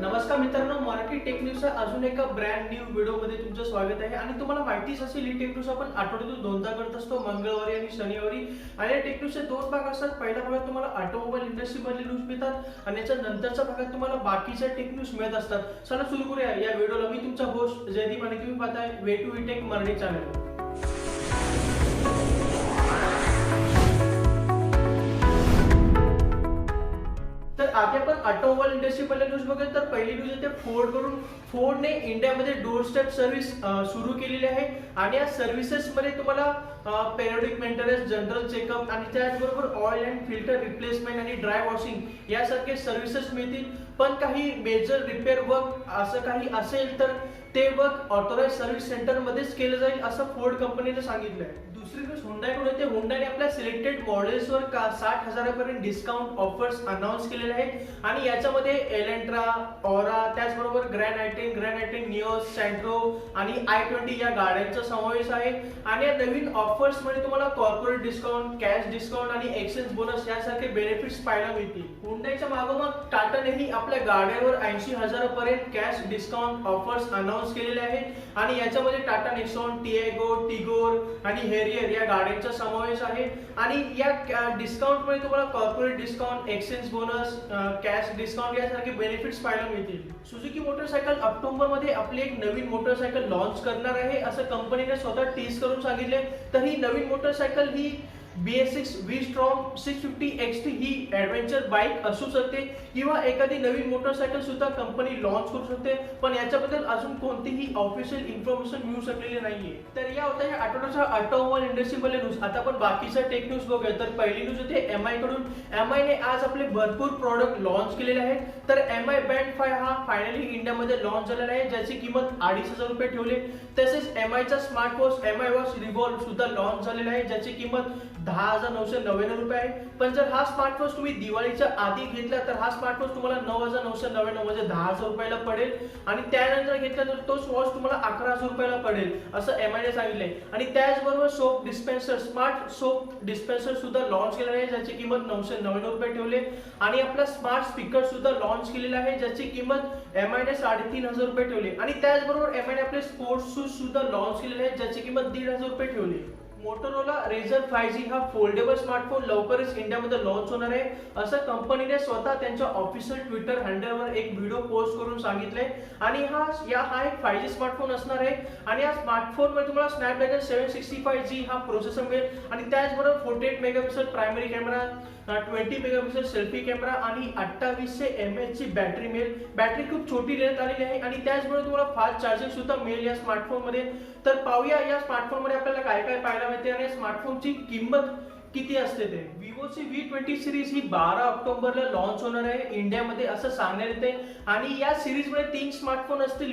नमस्कार मित्रांनो, मराठी टेक न्यूजच्या अजून एका ब्रँड न्यू व्हिडिओमध्ये तुमचं स्वागत आहे। आणि तुम्हाला माहितीच असेल ही टेक न्यूज आपण आठवड्यातून दोनदा करत असतो, मंगळवारी आणि शनिवारी। आणि या टेक न्यूजचे दोन भाग असतात। पहिल्या भागात तुम्हाला ऑटोमोबाईल इंडस्ट्री मधले न्यूज मिळतात आणि याच्या नंतरच्या भागात तुम्हाला बाकीच्या टेक न्यूज मिळत असतात। चला सुरू करूया या व्हिडिओला। मी तुमचा होस्ट जयदीप आणि तुम्ही पाहताय way to tech Marathi channel. तर आधी आपण ऑटोमोबाईल इंडस्ट्री मधल्या न्यूज बघूया। तर पहिली न्यूज येते फोर्ड कडून। फोर्डने इंडियामध्ये डोर स्टेप सर्व्हिस सुरू केलेली आहे आणि या सर्व्हिसेस मध्ये तुम्हाला पेरियोडिक मेंटेनन्स, जनरल चेकअप आणि त्याचबरोबर ऑइल अँड फिल्टर रिप्लेसमेंट आणि ड्राय वॉशिंग यासारखे सर्व्हिसेस मिळतील। पण काही मेजर रिपेअर वर्क असं काही असेल तर ते वर्क ऑथोराइज सर्व्हिस सेंटर मध्येच केलं जाईल असं फोर्ड कंपनीने सांगितलंय। दुसरी न्यूज हुंडाईकडून येते। हुंडाईने आपल्या सिलेक्टेड मॉडेल्सवर 60,000 पर्यंत डिस्काउंट ऑफर्स अनाउन्स केलेले आहेत आणि याच्यामध्ये एलेंट्रा, ऑरा, त्याचबरोबर ग्रँड आयटेन, निओस, सेंट्रो आणि i20 या गाड्यांचा समावेश आहे। आणि या नवीन ऑफर्स मध्ये तुम्हाला कॉर्पोरेट डिस्काउंट, कॅश डिस्काउंट आणि एक्सचेंज बोनस यासारखे बेनिफिट्स पाहायला मिळतील। हुंडाईच्या मागोमाग टाटानेही आपल्या गाड्यांवर 80,000 पर्यंत कॅश डिस्काउंट ऑफर्स अनाउन्स केलेले आहेत आणि याच्यामध्ये टाटा नेक्सॉन, टिएगो, टिगोर आणि हेरियर या गाड्यांचा समावेश आहे। आणि या डिस्काउंट मध्ये तुम्हाला corporate discount, exchange bonus, cash discount यासारखे बेनिफिट्स पाहायला मिळतील। सुझुकी मोटरसायकल ऑक्टोबर मध्ये आपली एक नवीन मोटरसायकल लॉन्च करणार आहे असं कंपनीने स्वतः टीज करून सांगितले। तर ही नवीन मोटरसायकल ही BS6 V-Strom 650 XT ही ॲडव्हेंचर बाईक असू शकते किंवा एखादी नवीन मोटरसायकल सुद्धा कंपनी लॉन्च करू शकते, पण याच्याबद्दल अजून कोणतीही ऑफिशियल इन्फॉर्मेशन मिळू शकलेली नाहीये। तर या होत्या या आठवड्याच्या ऑटोमोबाईल इंडस्ट्री मधले न्यूज। आता आपण बाकीच्या टेक न्यूज बघूया। तर पहिली न्यूज होते MI कडून। MI ने आज आपले भरपूर प्रोडक्ट लॉन्च केलेले आहेत। तर MI Band 5 हा फायनली इंडियामध्ये लॉन्च झालेला आहे, ज्याची किंमत 2,500 रुपये ठेवली। तसेच MI चा स्मार्टवॉच MI वॉच रिव्हॉल्व सुद्धा लॉन्च झालेला आहे, ज्याची किंमत 10,999 रुपये आहे। पण जर हा स्मार्टवॉच तुम्ही दिवाळीच्या आधी घेतला तर हा स्मार्टवॉच तुम्हाला 9,999 म्हणजे 10,000 रुपयाला पडेल आणि त्यानंतर घेतला तर तो वॉच तुम्हाला 11,000 रुपयाला पडेल असं MI ने सांगितलंय। आणि त्याचबरोबर soap dispenser, smart soap dispenser सुद्धा लॉन्च केलेला आहे, ज्याची किंमत 999 रुपये ठेवले। आणि आपला स्मार्ट स्पीकर सुद्धा लॉन्च केलेला आहे, ज्याची किंमत MI ने 3,500 रुपये ठेवली। आणि त्याचबरोबर MI ने आपले स्पोर्ट्स शूज सुद्धा लॉन्च केलेले आहेत, ज्याची किंमत 1,500 रुपये ठेवली। मोटोरोला रेझर 5G हा फोल्डेबल स्मार्टफोन लवकरच इंडियामध्ये लॉन्च होणार आहे असं कंपनीने स्वतः त्यांच्या ऑफिशियल ट्विटर हँडलवर एक व्हिडिओ पोस्ट करून सांगितलंय। आणि हा एक 5G स्मार्टफोन असणार आहे आणि या स्मार्टफोन मध्ये तुम्हाला स्नॅपड्रॅगन 765G हा प्रोसेसर मिळेल आणि त्याचबरोबर 48 megapixel primary camera, 20 megapixel selfie camera आणि 2800 mAh ची बॅटरी मिळेल। बॅटरी खूप छोटी देण्यात आलेली आहे आणि त्याचबरोबर तुम्हाला फास्ट चार्जिंग सुद्धा मिळेल या स्मार्टफोन मध्ये। तर पाहूया या स्मार्टफोन मध्ये आपल्याला काय काय पाहायला मिळते आणि स्मार्टफोनची किंमत किती असते ते। विवोची V20 सिरीज ही 12 ऑक्टोबरला लॉन्च होणार आहे इंडियामध्ये असं सांगण्यात येते। आणि या सिरीज मध्ये 3 स्मार्टफोन असतील।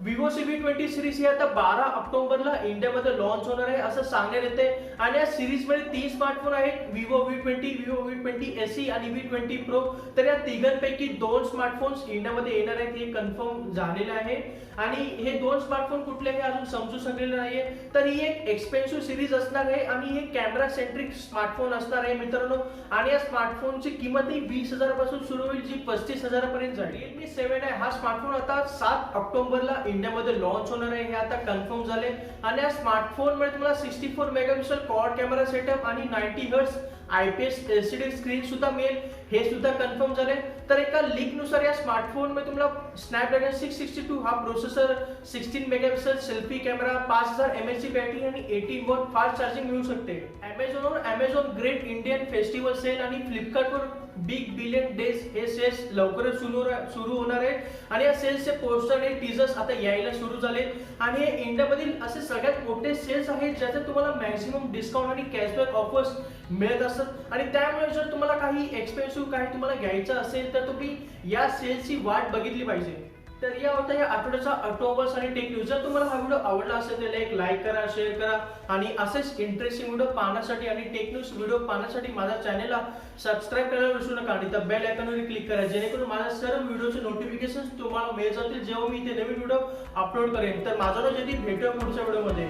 विवोची V20 सिरीज ही आता 12 ऑक्टोबरला इंडियामध्ये लॉन्च होणार आहे असं सांगण्यात येते। आणि या सिरीज मध्ये 3 स्मार्टफोन आहेत, Vivo V20, Vivo V20 SE आणि V20 Pro। तर या तिघांपैकी 2 स्मार्टफोन्स इंडियामध्ये येणार आहेत हे कन्फर्म झालेलं आहे। आणि हे 2 स्मार्टफोन कुठले हे अजून समजू शकलेले नाहीये। तर ही एक एक्सपेन्सिव्ह सिरीज असणार आहे आणि हे कॅमेरा सेंट्रिक स्मार्टफोन असणार आहे मित्रांनो। आणि या स्मार्टफोनची किंमत ही 20,000 पासून सुरू होईल, जी 35,000 पर्यंत जाईल। Realme 7 आहे हा स्मार्टफोन आता 7 ऑक्टोबरला इंडियामध्ये लॉन्च होणार आहे हे आता कन्फर्म झाले। आणि या स्मार्टफोन मध्ये तुम्हाला 64 मेगापिक्सल क्वाड कॅमेरा सेटअप आणि 90 हर्ट्ज IPS LCD स्क्रीन सुद्धा मिळेल हे सुद्धा कन्फर्म झाले। तर एका लीक नुसार या स्मार्टफोन मध्ये तुम्हाला स्नॅपड्रॅगन 662 हा processor, 16 megapixel selfie camera, 5000 mAh ची बॅटरी आणि 18 वॉट फास्ट चार्जिंग मिळू शकते। Amazonवर Amazon great Indian festival sale आणि फ्लिपकार्टवर बिग बिलियन डेज हे सेल्स लवकरच सुरू होणार आहे। आणि या सेल्सचे पोस्टर आणि टीजर्स आता यायला सुरू झाले आणि हे इंडियामधील असे सगळ्यात मोठे सेल्स आहेत ज्याच्यात तुम्हाला मॅक्सिमम डिस्काउंट आणि कॅशबॅक ऑफर्स मिळत असतात। आणि त्यामुळे जर तुम्हाला काही एक्सपेन्सिव्ह काही तुम्हाला घ्यायचं असेल तर तुम्ही या सेल्सची वाट बघितली पाहिजे। तर या होता या आठवड्याचा ऑटोमोबाईल्स आणि टेक न्यूज। जर तुम्हाला हा व्हिडिओ आवडला असेल तर एक लाईक करा, शेअर करा आणि असेच इंटरेस्टिंग व्हिडिओ पाहण्यासाठी आणि टेक न्यूज व्हिडिओ पाहण्यासाठी माझ्या चॅनलला सबस्क्राइब करायला विसरू नका आणि त्या बेल आयकॉनवर क्लिक करा, जेणेकरून माझ्या सर्व व्हिडिओचे नोटिफिकेशन्स तुम्हाला मिळत जातील जेव्हा मी इथे नवीन व्हिडिओ अपलोड करेन। तर माझा भेटूया पुढच्या व्हिडिओमध्ये।